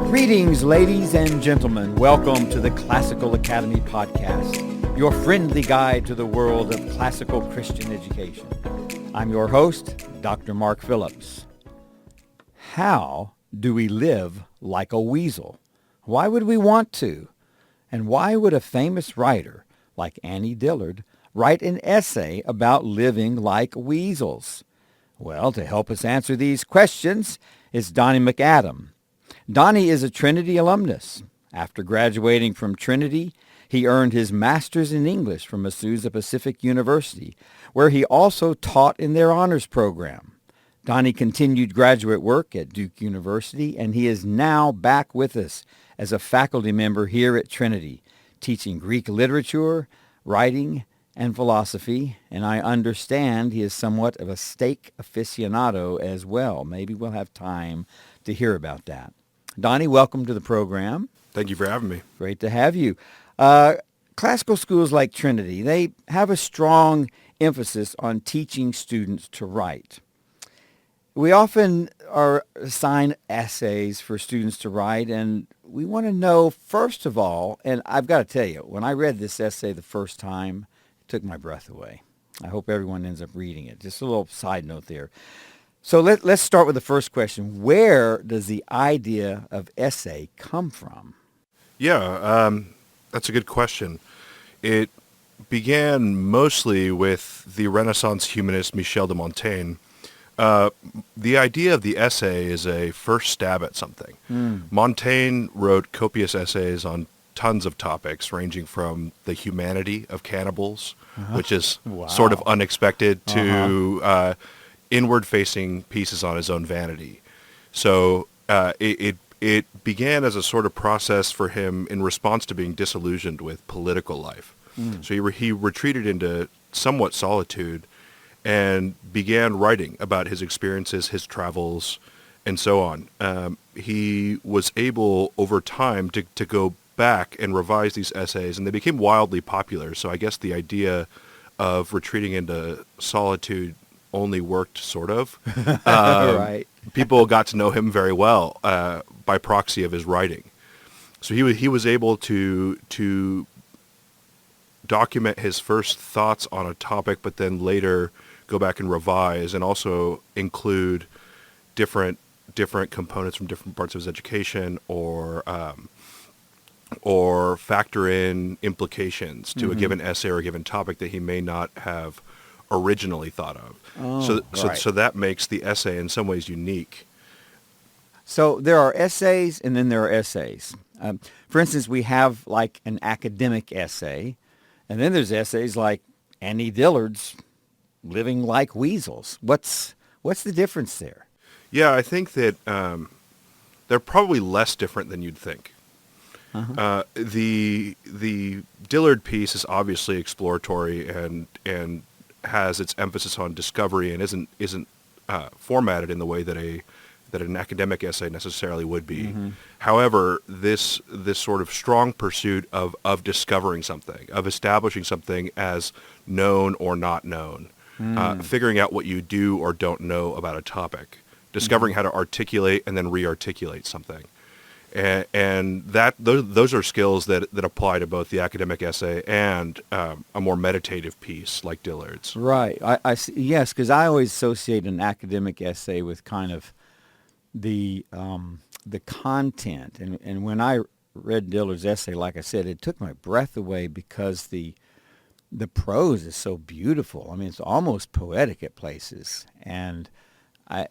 Greetings, ladies and gentlemen. Welcome to the Classical Academy Podcast, your friendly guide to the world of classical Christian education. I'm your host, Dr. Mark Phillips. How do we live like a weasel? Why would we want to? And why would a famous writer like Annie Dillard write an essay about living like weasels? Well, to help us answer these questions is Donny MacAdam. Donny is a Trinity alumnus. After graduating from Trinity, he earned his master's in English from Azusa Pacific University, where he also taught in their honors program. Donny continued graduate work at Duke University, and he is now back with us as a faculty member here at Trinity, teaching Greek literature, writing, and philosophy, and I understand he is somewhat of a steak aficionado as well. Maybe we'll have time to hear about that. Donny, welcome to the program. Thank you for having me. Great to have you. Classical schools like Trinity, they have a strong emphasis on teaching students to write. We often are assigned essays for students to write, and we want to know, first of all, and I've got to tell you, when I read this essay the first time, it took my breath away. I hope everyone ends up reading it. Just a little side note there. So let's start with the first question. Where does the idea of essay come from? Yeah, that's a good question. It began mostly with the Renaissance humanist Michel de Montaigne. The idea of the essay is a first stab at something. Montaigne wrote copious essays on tons of topics, ranging from the humanity of cannibals, which is sort of unexpected, to inward-facing pieces on his own vanity. So it began as a sort of process for him in response to being disillusioned with political life. So he retreated into somewhat solitude and began writing about his experiences, his travels, and so on. He was able, over time, to go back and revise these essays, and they became wildly popular. So I guess the idea of retreating into solitude only worked, sort of. Right. People got to know him very well by proxy of his writing. So he was able to document his first thoughts on a topic, but then later go back and revise, and also include different components from different parts of his education, or factor in implications to a given essay or a given topic that he may not have originally thought of. So that makes the essay in some ways unique. So there are essays and then there are essays. For instance, we have like an academic essay, and then there's essays like Annie Dillard's Living Like Weasels. What's the difference there? Yeah, I think that they're probably less different than you'd think. The Dillard piece is obviously exploratory and has its emphasis on discovery, and isn't formatted in the way that an academic essay necessarily would be. However, this sort of strong pursuit of discovering something, of establishing something as known or not known, figuring out what you do or don't know about a topic, discovering how to articulate and then re-articulate something. And those are skills that apply to both the academic essay and a more meditative piece like Dillard's. Right. I see, yes, because I always associate an academic essay with kind of the content. And when I read Dillard's essay, like I said, it took my breath away because the prose is so beautiful. I mean, it's almost poetic at places. And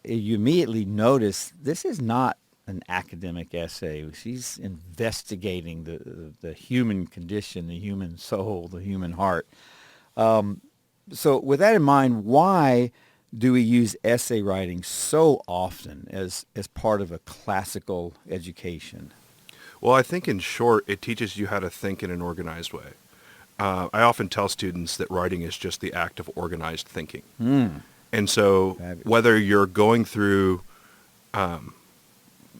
you immediately notice this is not an academic essay. She's investigating the human condition, the human soul, the human heart. So with that in mind, why do we use essay writing so often as part of a classical education? Well, I think in short, it teaches you how to think in an organized way. I often tell students that writing is just the act of organized thinking. And so whether you're going through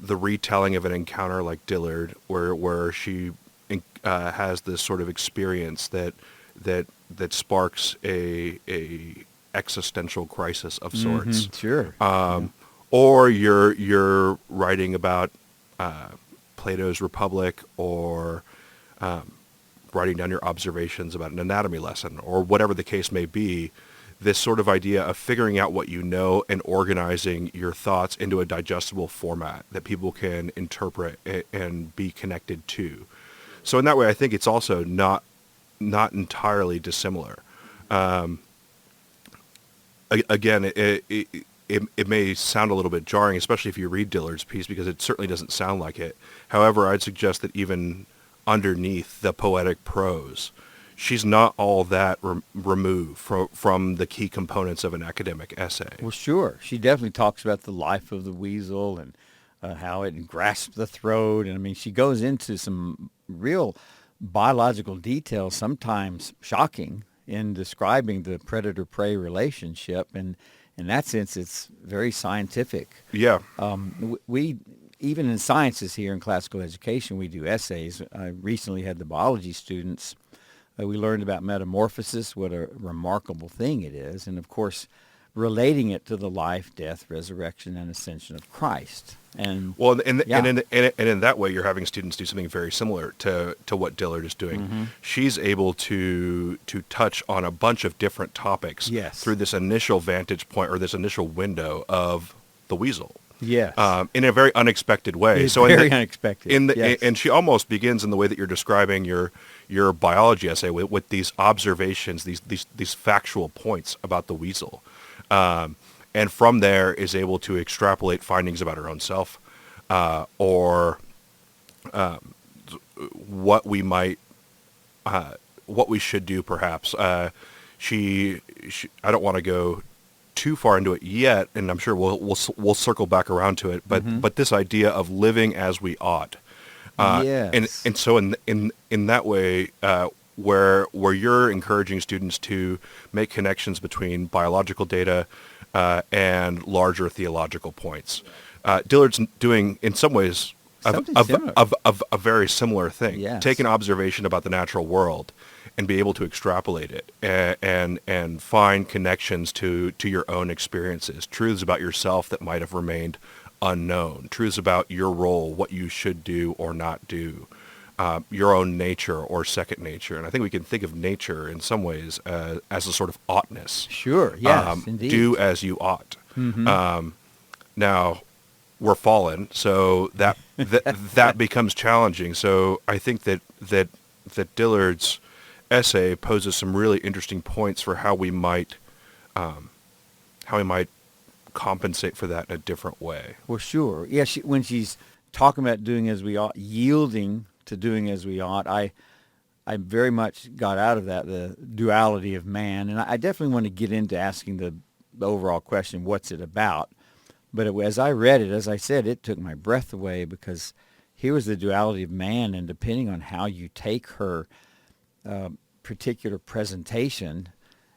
the retelling of an encounter like Dillard, where she has this sort of experience that sparks a existential crisis of sorts. Sure. Or you're writing about Plato's Republic, or writing down your observations about an anatomy lesson, or whatever the case may be, this sort of idea of figuring out what you know and organizing your thoughts into a digestible format that people can interpret and be connected to. So in that way, I think it's also not entirely dissimilar. Again, it may sound a little bit jarring, especially if you read Dillard's piece, because it certainly doesn't sound like it. However, I'd suggest that even underneath the poetic prose, she's not all that removed from the key components of an academic essay. Well, sure. She definitely talks about the life of the weasel and how it grasps the throat. And I mean, she goes into some real biological details, sometimes shocking, in describing the predator-prey relationship. And in that sense, it's very scientific. Yeah. We even in sciences here in classical education, we do essays. I recently had the biology students. We learned about metamorphosis, what a remarkable thing it is, and of course, relating it to the life, death, resurrection, and ascension of Christ. And well, and in that way, you're having students do something very similar to what Dillard is doing. Mm-hmm. She's able to touch on a bunch of different topics through this initial vantage point, or this initial window of the weasel. Yes. In a very unexpected way. It's very unexpected. And she almost begins in the way that you're describing your biology essay with these observations, these factual points about the weasel. And from there is able to extrapolate findings about her own self, or what we should do, perhaps. She I don't want to go too far into it yet, and I'm sure we'll circle back around to it. But this idea of living as we ought, yes. and so in that way, where you're encouraging students to make connections between biological data and larger theological points, Dillard's doing in some ways a very similar thing. Yes. Take an observation about the natural world and be able to extrapolate it and find connections to your own experiences, truths about yourself that might have remained unknown, truths about your role, what you should do or not do, your own nature or second nature. And I think we can think of nature in some ways as a sort of oughtness. Sure, yes, indeed. Do as you ought. Mm-hmm. Now, we're fallen, so that becomes challenging. So I think that Dillard's essay poses some really interesting points for how we might compensate for that in a different way. Well, sure. Yeah, when she's talking about doing as we ought, yielding to doing as we ought, I very much got out of that the duality of man, and I definitely want to get into asking the overall question, what's it about? But as I read it, as I said, it took my breath away, because here was the duality of man, and depending on how you take her particular presentation,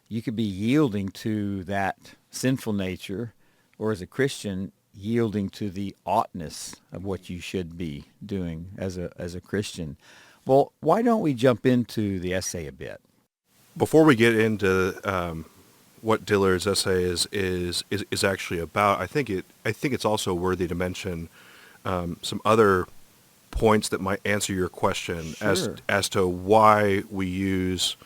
you could be yielding to that sinful nature, or as a Christian, yielding to the oughtness of what you should be doing as a Christian. Well, why don't we jump into the essay a bit? Before we get into what Dillard's essay is actually about, I think it's also worthy to mention some other points that might answer your question. Sure. as to why we use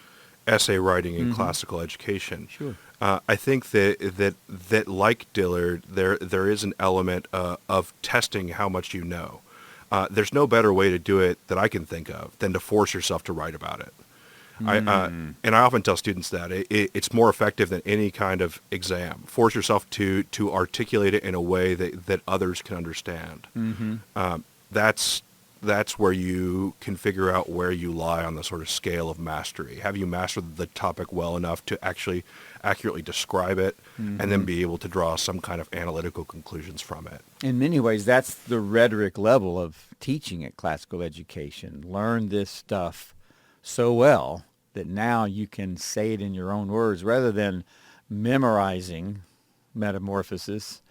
essay writing in classical education. Sure. I think that like Dillard, there is an element of testing how much you know. There's no better way to do it that I can think of than to force yourself to write about it. And I often tell students that it's more effective than any kind of exam. Force yourself to articulate it in a way that others can understand. Mm-hmm. That's where you can figure out where you lie on the sort of scale of mastery. Have you mastered the topic well enough to actually accurately describe it, and then be able to draw some kind of analytical conclusions from it? In many ways, that's the rhetoric level of teaching at classical education. Learn this stuff so well that now you can say it in your own words rather than memorizing metamorphosis.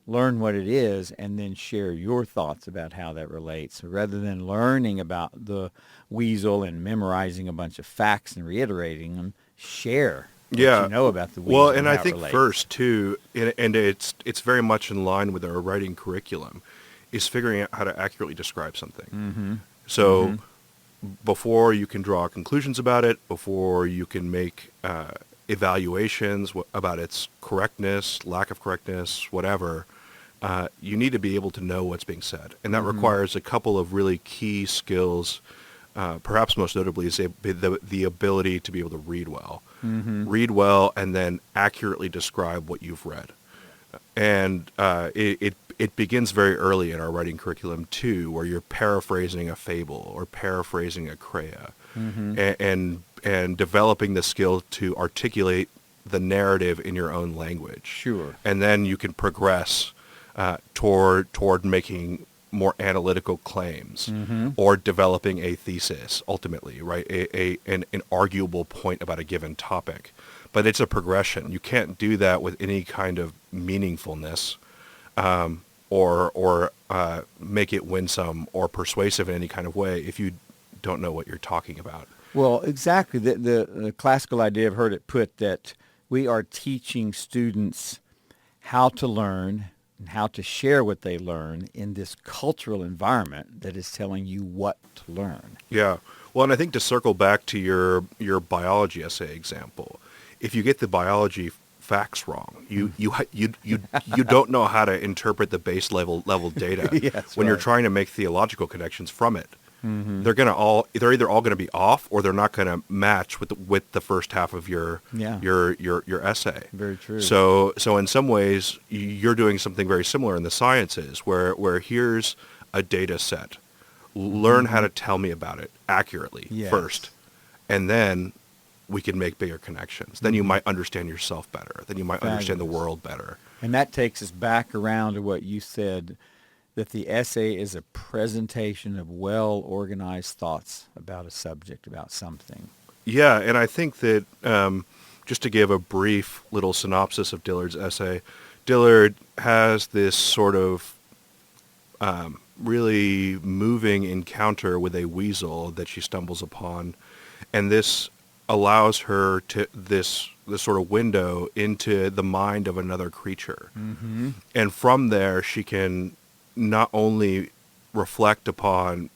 Learn what it is and then share your thoughts about how that relates. So rather than learning about the weasel and memorizing a bunch of facts and reiterating them, share what you know about the weasel. Well, and I think relates. first too, and it's very much in line with our writing curriculum, is figuring out how to accurately describe something. So before you can draw conclusions about it, before you can make evaluations about its correctness, lack of correctness, whatever, you need to be able to know what's being said. And that requires a couple of really key skills. Perhaps most notably is the ability to be able to read well. Read well and then accurately describe what you've read. And it begins very early in our writing curriculum too, where you're paraphrasing a fable or paraphrasing a crea, and developing the skill to articulate the narrative in your own language. Sure. And then you can progress toward making more analytical claims or developing a thesis ultimately, right? An arguable point about a given topic. But it's a progression. You can't do that with any kind of meaningfulness or make it winsome or persuasive in any kind of way if you don't know what you're talking about. Well, exactly. The classical idea, I've heard it put, that we are teaching students how to learn and how to share what they learn in this cultural environment that is telling you what to learn. Yeah. Well, and I think to circle back to your biology essay example, if you get the biology facts wrong, you don't know how to interpret the base level data Yes, when you're right. trying to make theological connections from it. They're either all going to be off, or they're not going to match with the first half of your essay. Very true. So in some ways, you're doing something very similar in the sciences, where here's a data set. Learn how to tell me about it accurately first, and then we can make bigger connections. Then you might understand yourself better. Then you might understand the world better. And that takes us back around to what you said, that the essay is a presentation of well-organized thoughts about a subject, about something. Yeah, and I think that just to give a brief little synopsis of Dillard's essay, Dillard has this sort of really moving encounter with a weasel that she stumbles upon, and this allows her to this sort of window into the mind of another creature. And from there, she can not only reflect upon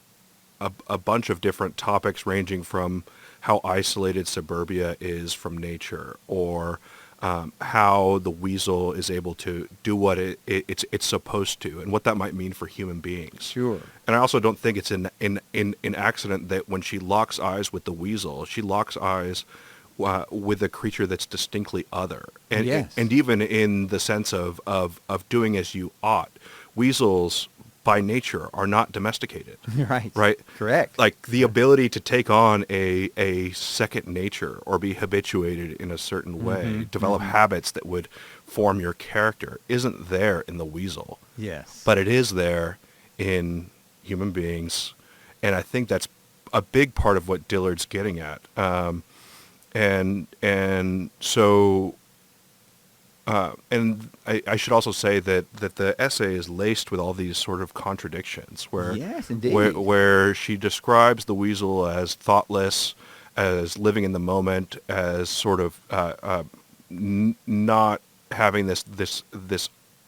a bunch of different topics ranging from how isolated suburbia is from nature, or how the weasel is able to do what it's supposed to, and what that might mean for human beings. Sure. And I also don't think it's an accident that when she locks eyes with the weasel, she locks eyes with a creature that's distinctly other. And Yes. and even in the sense of doing as you ought. Weasels, by nature, are not domesticated. Right. Right? Correct. Like the ability to take on a second nature or be habituated in a certain way, develop habits that would form your character, isn't there in the weasel. Yes. But it is there in human beings. And I think that's a big part of what Dillard's getting at. And so... and I should also say that the essay is laced with all these sort of contradictions, where Yes, indeed. where she describes the weasel as thoughtless, as living in the moment, as sort of not having this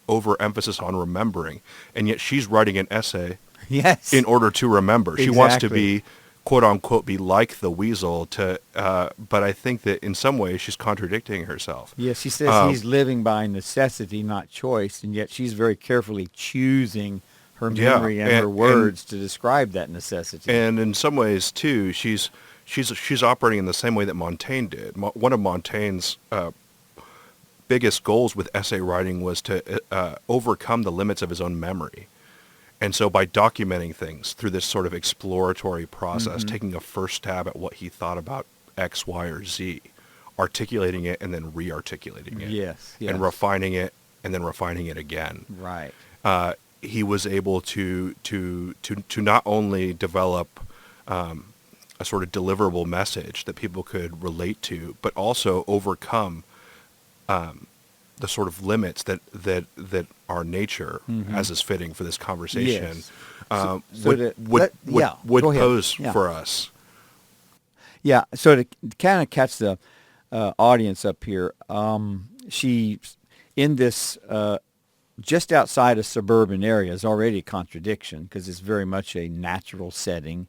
overemphasis on remembering, and yet she's writing an essay Yes. in order to remember. She wants to Exactly. be, quote unquote, be like the weasel, but I think that in some ways she's contradicting herself. Yes, she says he's living by necessity, not choice, and yet she's very carefully choosing her memory and her words to describe that necessity. And in some ways too, she's operating in the same way that Montaigne did. One of Montaigne's biggest goals with essay writing was to overcome the limits of his own memory. And so by documenting things through this sort of exploratory process, taking a first stab at what he thought about X, Y, or Z, articulating it and then re-articulating it. Yes. And refining it and then refining it again. Right. He was able to not only develop a sort of deliverable message that people could relate to, but also overcome the sort of limits that our nature, as is fitting for this conversation, Yes. would go ahead. pose Yeah. for us. Yeah, so to kind of catch the audience up here, she, in this just outside a suburban area is already a contradiction because it's very much a natural setting.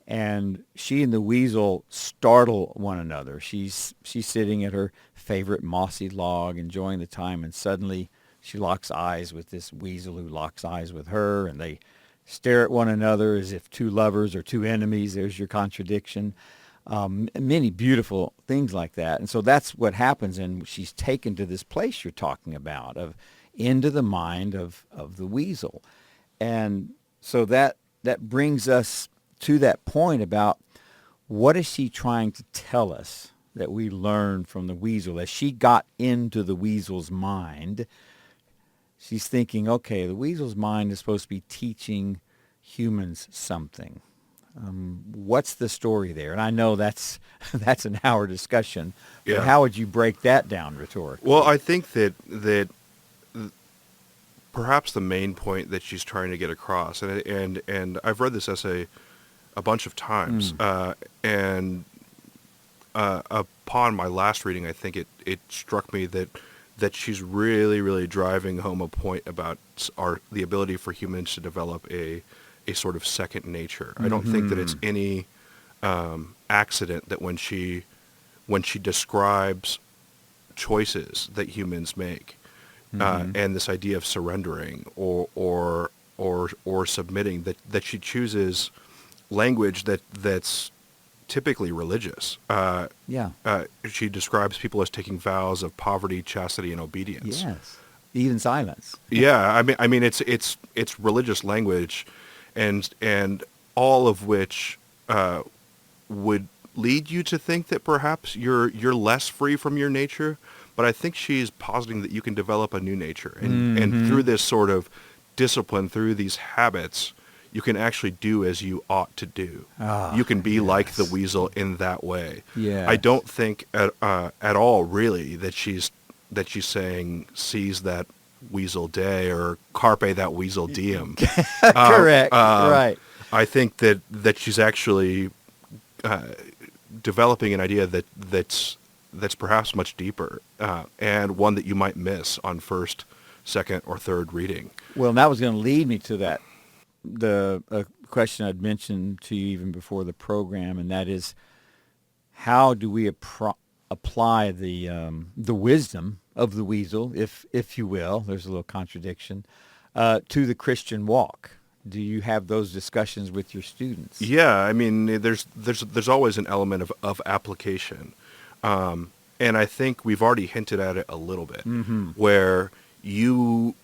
And she and the weasel startle one another. She's sitting at her favorite mossy log, enjoying the time, and suddenly she locks eyes with this weasel who locks eyes with her, and they stare at one another as if two lovers or two enemies. There's your contradiction. Many beautiful things like that. And so that's what happens, and she's taken to this place you're talking about, of into the mind of the weasel. And so that brings us to that point about what is she trying to tell us that we learned from the weasel. As she got into the weasel's mind, she's thinking, okay, the weasel's mind is supposed to be teaching humans something. What's the story there? And I know that's an hour discussion. Yeah. But how would you break that down rhetorically? Well, I think that perhaps the main point that she's trying to get across, and I've read this essay a bunch of times, and upon my last reading, I think it struck me that she's really, really driving home a point about the ability for humans to develop a sort of second nature. I don't think that it's any accident that when she describes choices that humans make, and this idea of surrendering or submitting, that she chooses language that's typically religious. She describes people as taking vows of poverty, chastity, and obedience. Yes, even silence. Yeah, I mean it's religious language, and all of which would lead you to think that perhaps you're less free from your nature. But I think she's positing that you can develop a new nature, and through this sort of discipline, through these habits, you can actually do as you ought to do. You can be like the weasel in that way. Yeah. I don't think at all really that she's saying seize that weasel day or carpe that weasel diem. Correct. Right. I think that she's actually developing an idea that's perhaps much deeper, and one that you might miss on first, second, or third reading. Well, and that was going to lead me to that. The question I'd mentioned to you even before the program, and that is, how do we apply the wisdom of the weasel, if you will? There's a little contradiction to the Christian walk. Do you have those discussions with your students? Yeah, I mean, there's always an element of application, and I think we've already hinted at it a little bit, where the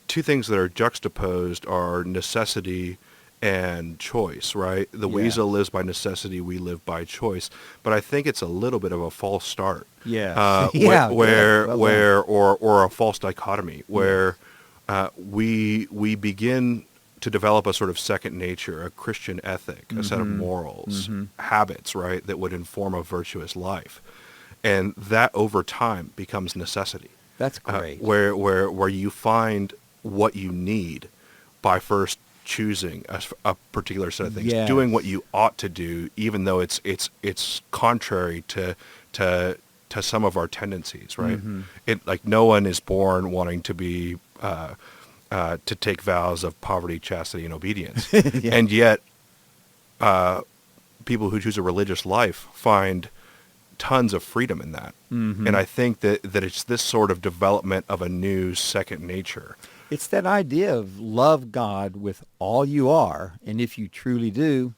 two things that are juxtaposed are necessity and choice, right? The weasel lives by necessity, we live by choice. But I think it's a little bit of a false start. Yeah. Or a false dichotomy where we begin to develop a sort of second nature, a Christian ethic, a set of morals, habits, right, that would inform a virtuous life. And that over time becomes necessity. That's great. Where you find what you need by first choosing a particular set of things, doing what you ought to do, even though it's contrary to some of our tendencies, right? It, like, no one is born wanting to be to take vows of poverty, chastity, and obedience, and yet people who choose a religious life find tons of freedom in that. And I think that it's this sort of development of a new second nature. It's that idea of love God with all you are, and if you truly do,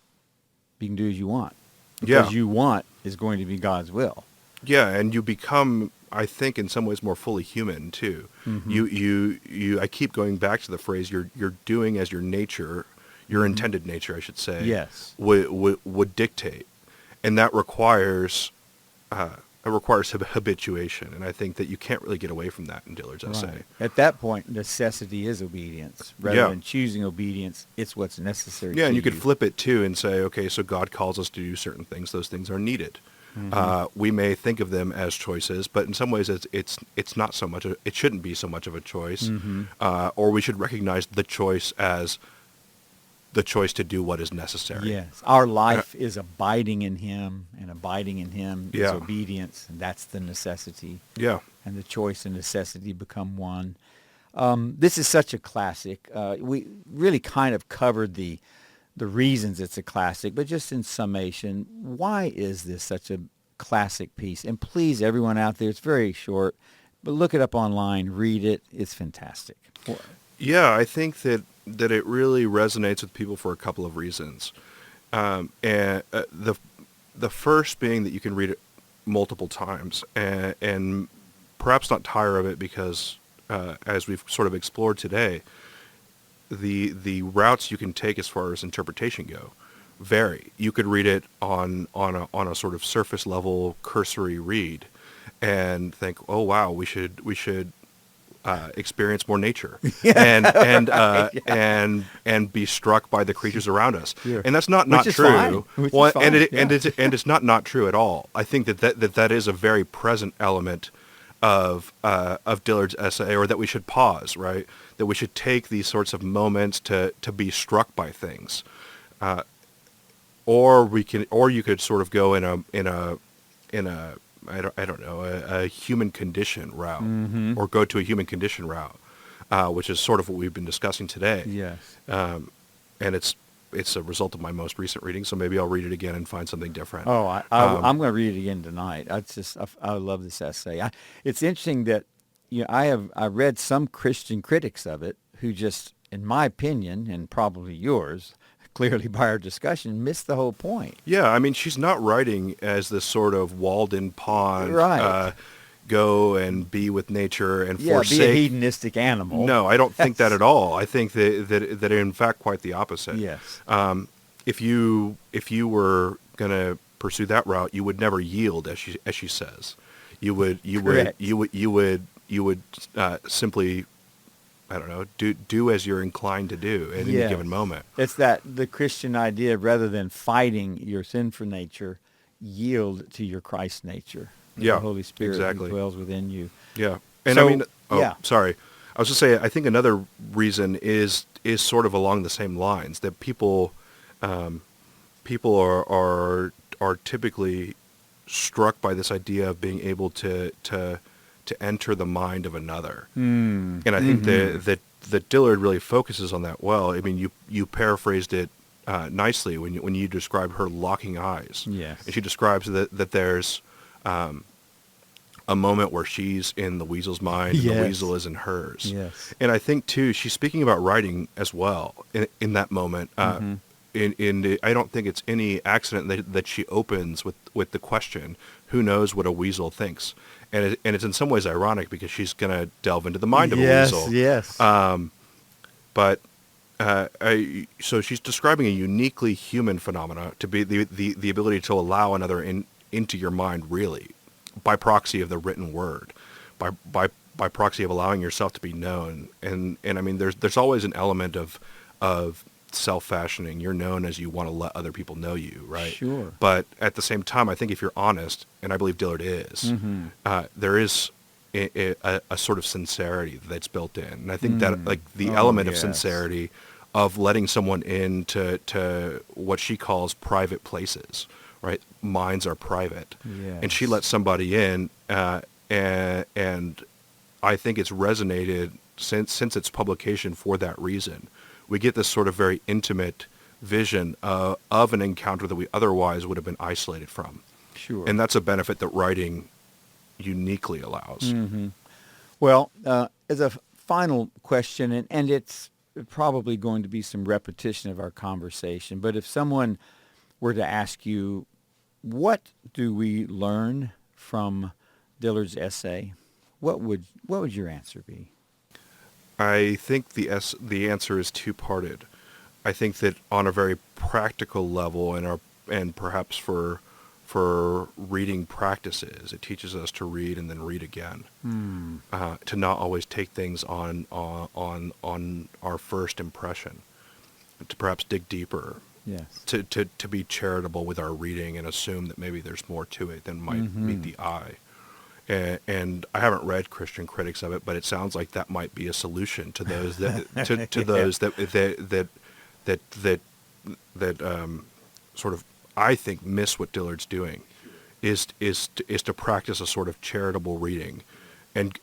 you can do as you want. Because you want is going to be God's will. Yeah, and you become, I think, in some ways more fully human too. You I keep going back to the phrase you're doing as your nature, your intended nature, I should say. Yes. Would dictate. And that requires habituation, and I think that you can't really get away from that in Dillard's essay. At that point, necessity is obedience. Rather than choosing obedience, it's what's necessary. Yeah, and you could flip it too and say, okay, so God calls us to do certain things; those things are needed. We may think of them as choices, but in some ways, it's not so much. It shouldn't be so much of a choice, or we should recognize the choice as the choice to do what is necessary. Yes. Our life is abiding in him, and abiding in him is Yeah. obedience, and that's the necessity. Yeah. And the choice and necessity become one. This is such a classic. We really kind of covered the reasons it's a classic, but just in summation, why is this such a classic piece? And please, everyone out there, it's very short, but look it up online, read it. It's fantastic. Yeah, I think that it really resonates with people for a couple of reasons. And the first being that you can read it multiple times and perhaps not tire of it because, as we've sort of explored today, the routes you can take as far as interpretation go vary. You could read it on a sort of surface level cursory read and think, oh wow, we should experience more nature and be struck by the creatures around us. Sure. And that's not Which is true. fine. Which Well, is fine. and it's not true at all. I think that is a very present element of Dillard's essay, or that we should pause, right? That we should take these sorts of moments to be struck by things, or you could sort of go in a I don't know, a human condition route, or go to a human condition route, which is sort of what we've been discussing today. Yes. And it's a result of my most recent reading, so maybe I'll read it again and find something different. Oh, I'm going to read it again tonight. I love this essay. It's interesting that I read some Christian critics of it who just, in my opinion, and probably yours, clearly by our discussion, missed the whole point. Yeah, I mean, she's not writing as this sort of walled-in pond, Right. Go and be with nature and Yeah, forsake. be a hedonistic animal. No, I don't think that at all. I think that in fact quite the opposite. Yes. If you were going to pursue that route, you would never yield, as she says. You would simply, I don't know, do as you're inclined to do at any given moment. It's the Christian idea, rather than fighting your sinful nature, yield to your Christ nature. Yeah, the Holy Spirit exactly. who dwells within you. Yeah, and So, I mean, yeah. sorry, I was just saying. I think another reason is sort of along the same lines, that people are typically struck by this idea of being able to enter the mind of another. And I think that Dillard really focuses on that well. I mean, you paraphrased it nicely when you described her locking eyes. Yes. And she describes that there's a moment where she's in the Weasel's mind, and the Yes. Weasel is in hers. Yes. And I think too, she's speaking about writing as well in that moment. I don't think it's any accident that she opens with the question, "Who knows what a weasel thinks?" And it's in some ways ironic because she's going to delve into the mind of a weasel. Yes. So she's describing a uniquely human phenomena, to be the ability to allow another into your mind, really, by proxy of the written word, by proxy of allowing yourself to be known. And I mean, there's always an element of self-fashioning. You're known as you want to let other people know you, right? Sure. But at the same time, I think if you're honest, and I believe Dillard is, there is a sort of sincerity that's built in. And I think that, like, the element of yes. sincerity of letting someone into what she calls private places, right? Minds are private. Yes. And she lets somebody in, and I think it's resonated since its publication for that reason. We get this sort of very intimate vision of an encounter that we otherwise would have been isolated from. Sure. And that's a benefit that writing uniquely allows. Well, as a final question, and it's probably going to be some repetition of our conversation, but if someone were to ask you, what do we learn from Dillard's essay, what would your answer be? I think the answer is two-parted. I think that on a very practical level, and perhaps for reading practices, it teaches us to read and then read again, to not always take things on our first impression, to perhaps dig deeper, Yes. to be charitable with our reading and assume that maybe there's more to it than might meet the eye. And I haven't read Christian critics of it, but it sounds like that might be a solution to those that sort of, I think, miss what Dillard's doing, is to practice a sort of charitable reading, and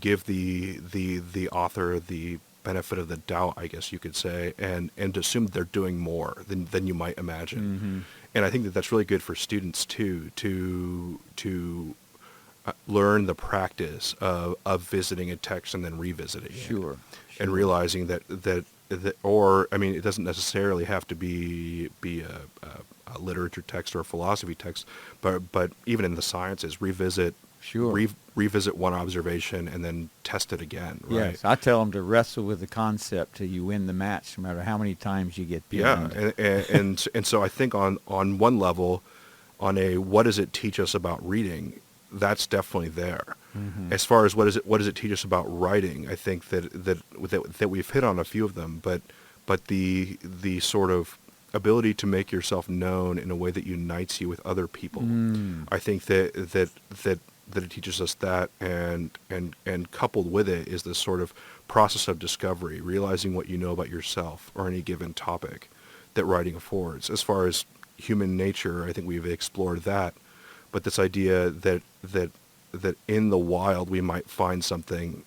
give the author the benefit of the doubt, I guess you could say, and assume they're doing more than you might imagine. Mm-hmm. And I think that that's really good for students too, to learn the practice of visiting a text and then revisiting Sure. it, and realizing that or, I mean, it doesn't necessarily have to be a literature text or a philosophy text, but even in the sciences, revisit one observation and then test it again, right? Yes, I tell them to wrestle with the concept till you win the match, no matter how many times you get behind. Yeah, and so I think on one level, on a what does it teach us about reading, that's definitely there. Mm-hmm. As far as what does it teach us about writing, I think that we've hit on a few of them, but the sort of ability to make yourself known in a way that unites you with other people, I think that it teaches us that, and coupled with it is this sort of process of discovery, realizing what you know about yourself or any given topic that writing affords. As far as human nature, I think we've explored that, but this idea that in the wild we might find something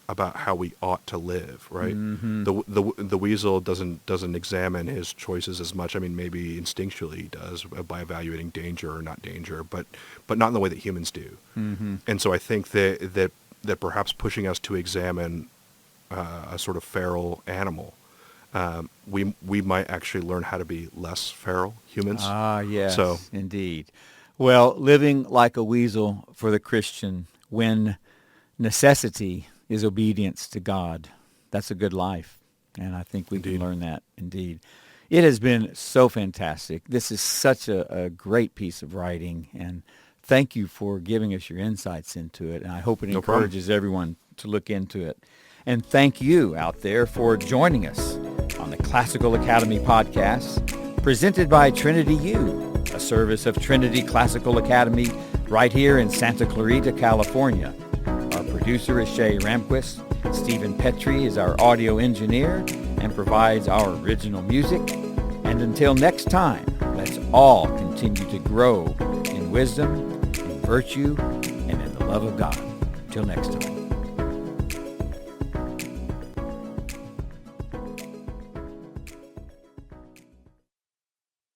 about how we ought to live, right? Mm-hmm. The weasel doesn't examine his choices as much. I mean, maybe instinctually he does by evaluating danger or not danger, but not in the way that humans do. Mm-hmm. And so I think that perhaps pushing us to examine a sort of feral animal, we might actually learn how to be less feral humans. Ah, yes, So indeed. Well, living like a weasel for the Christian when necessity is obedience to God, that's a good life. And I think we Indeed. can learn that, indeed. It has been so fantastic. This is such a great piece of writing, and thank you for giving us your insights into it. And I hope it No problem. encourages everyone to look into it. And thank you out there for joining us on the Classical Academy podcast, presented by Trinity U, a service of Trinity Classical Academy right here in Santa Clarita, California. Our producer is Shay Ramquist. Stephen Petrie is our audio engineer and provides our original music. And until next time, let's all continue to grow in wisdom, in virtue, and in the love of God. Until next time.